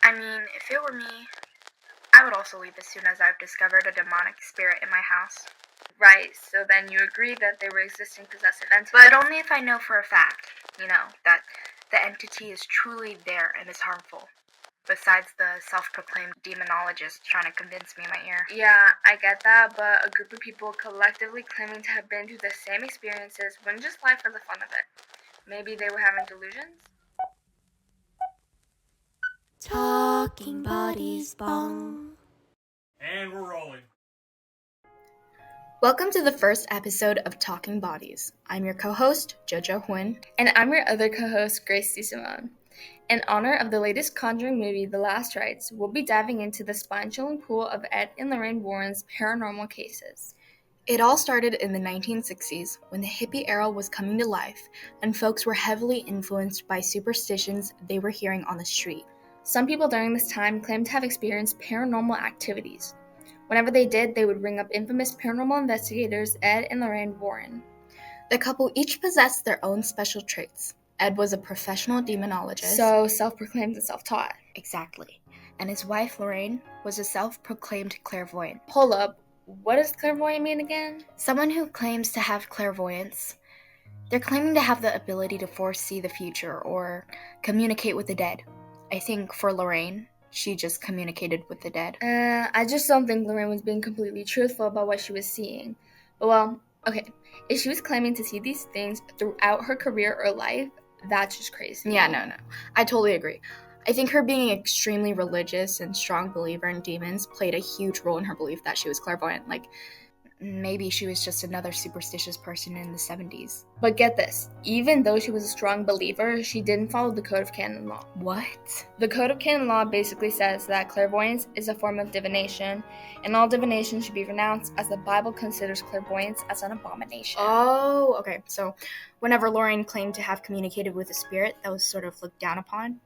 I mean, if it were me, I would also leave as soon as I've discovered a demonic spirit in my house. Right, so then you agree that they were existing possessive entities. But only if I know for a fact, that the entity is truly there and is harmful. Besides the self-proclaimed demonologist trying to convince me in my ear. Yeah, I get that, but a group of people collectively claiming to have been through the same experiences wouldn't just lie for the fun of it. Maybe they were having delusions? Talking Bodies Bong. And we're rolling. Welcome to the first episode of Talking Bodies. I'm your co-host, JoJo Huyn. And I'm your other co-host, Grace C. Simone. In honor of the latest Conjuring movie, The Last Rites, we'll be diving into the spine-chilling pool of Ed and Lorraine Warren's paranormal cases. It all started in the 1960s when the hippie era was coming to life and folks were heavily influenced by superstitions they were hearing on the street. Some people during this time claimed to have experienced paranormal activities. Whenever they did, they would ring up infamous paranormal investigators Ed and Lorraine Warren. The couple each possessed their own special traits. Ed was a professional demonologist. So self-proclaimed and self-taught. Exactly. And his wife, Lorraine, was a self-proclaimed clairvoyant. Hold up, what does clairvoyant mean again? Someone who claims to have clairvoyance. They're claiming to have the ability to foresee the future or communicate with the dead. I think for Lorraine, she just communicated with the dead. I just don't think Lorraine was being completely truthful about what she was seeing. But well, okay, if she was claiming to see these things throughout her career or life, that's just crazy. Yeah, no. I totally agree. I think her being extremely religious and strong believer in demons played a huge role in her belief that she was clairvoyant. Like, maybe she was just another superstitious person in the 70s. But get this, even though she was a strong believer, she didn't follow the Code of Canon Law. What? The Code of Canon Law basically says that clairvoyance is a form of divination, and all divination should be renounced as the Bible considers clairvoyance as an abomination. Oh, okay. So whenever Lorraine claimed to have communicated with a spirit that was sort of looked down upon,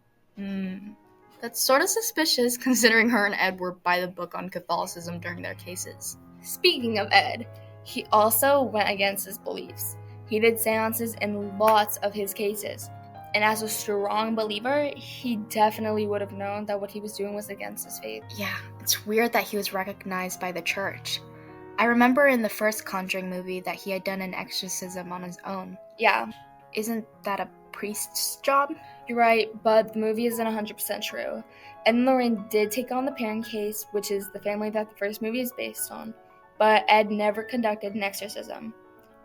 that's sort of suspicious considering her and Ed were by the book on Catholicism during their cases. Speaking of Ed, he also went against his beliefs. He did seances in lots of his cases. And as a strong believer, he definitely would have known that what he was doing was against his faith. Yeah, it's weird that he was recognized by the church. I remember in the first Conjuring movie that he had done an exorcism on his own. Yeah. Isn't that a priest's job? You're right, but the movie isn't 100% true. Ed and Lorraine did take on the Perrin case, which is the family that the first movie is based on. But Ed never conducted an exorcism.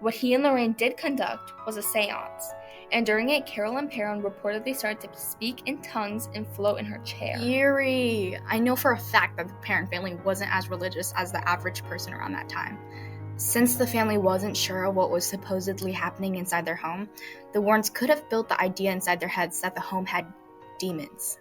What he and Lorraine did conduct was a seance, and during it, Carolyn Perrin reportedly started to speak in tongues and float in her chair. Eerie. I know for a fact that the Perrin family wasn't as religious as the average person around that time. Since the family wasn't sure of what was supposedly happening inside their home, the Warrens could have built the idea inside their heads that the home had demons.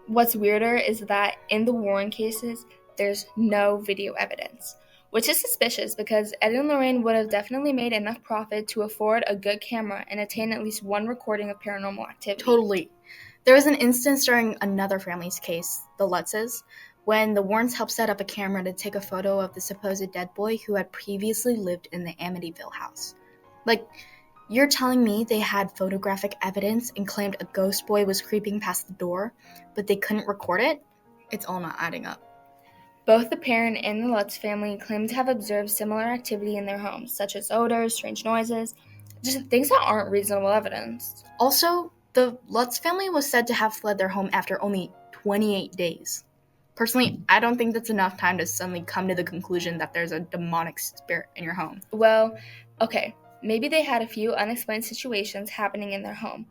What's weirder is that in the Warren cases, there's no video evidence. Which is suspicious because Ed and Lorraine would have definitely made enough profit to afford a good camera and attain at least one recording of paranormal activity. Totally. There was an instance during another family's case, the Lutzes, when the Warrens helped set up a camera to take a photo of the supposed dead boy who had previously lived in the Amityville house. Like, you're telling me they had photographic evidence and claimed a ghost boy was creeping past the door, but they couldn't record it? It's all not adding up. Both the Perrin and the Lutz family claim to have observed similar activity in their homes, such as odors, strange noises, just things that aren't reasonable evidence. Also, the Lutz family was said to have fled their home after only 28 days. Personally, I don't think that's enough time to suddenly come to the conclusion that there's a demonic spirit in your home. Well, okay, maybe they had a few unexplained situations happening in their home.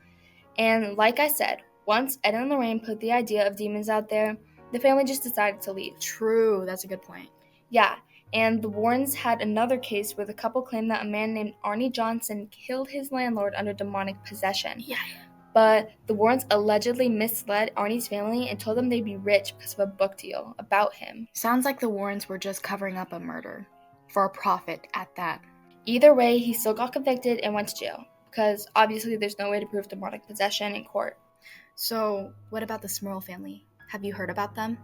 And like I said, once Ed and Lorraine put the idea of demons out there, the family just decided to leave. True, that's a good point. Yeah, and the Warrens had another case where the couple claimed that a man named Arnie Johnson killed his landlord under demonic possession. Yeah. But the Warrens allegedly misled Arnie's family and told them they'd be rich because of a book deal about him. Sounds like the Warrens were just covering up a murder. For a profit at that. Either way, he still got convicted and went to jail. Because obviously there's no way to prove demonic possession in court. So, what about the Smurl family? Have you heard about them?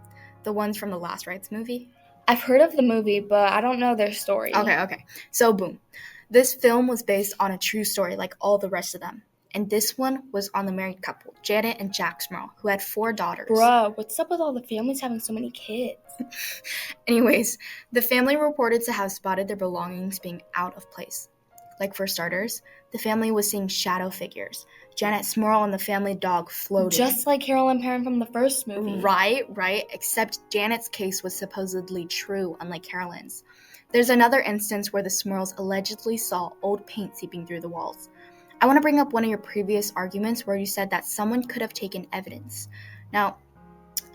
The ones from the Last Rites movie? I've heard of the movie, but I don't know their story. Okay. So, boom. This film was based on a true story like all the rest of them. and this one was on the married couple, Janet and Jack Smurl, who had 4 daughters. Bruh, what's up with all the families having so many kids? Anyways, the family reported to have spotted their belongings being out of place. Like, for starters, the family was seeing shadow figures. Janet Smurl and the family dog floating. Just like Carolyn Perrin from the first movie. Right, except Janet's case was supposedly true, unlike Carolyn's. There's another instance where the Smurls allegedly saw old paint seeping through the walls. I want to bring up one of your previous arguments where you said that someone could have taken evidence. Now,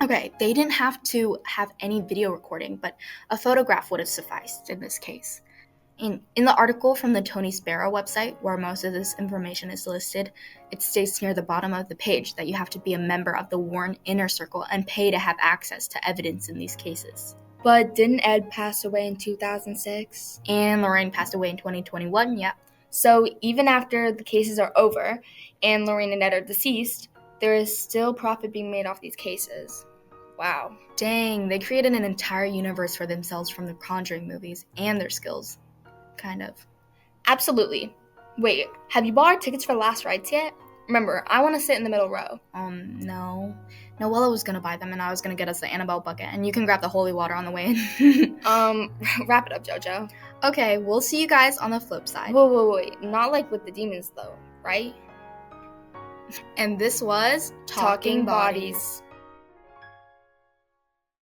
okay, they didn't have to have any video recording, but a photograph would have sufficed in this case. In the article from the Tony Sparrow website, where most of this information is listed, it states near the bottom of the page that you have to be a member of the Warren Inner Circle and pay to have access to evidence in these cases. But didn't Ed pass away in 2006? And Lorraine passed away in 2021, yeah. So even after the cases are over and Lorraine and Ed are deceased, there is still profit being made off these cases. Wow. Dang, they created an entire universe for themselves from the Conjuring movies and their skills. Kind of. Absolutely. Wait, have you bought our tickets for last rides yet? Remember, I want to sit in the middle row. No. Noella was gonna buy them and I was gonna get us the Annabelle bucket, and you can grab the holy water on the way in. Wrap it up, JoJo. Okay, we'll see you guys on the flip side. Wait. Not like with the demons though, right? And this was Talking Bodies.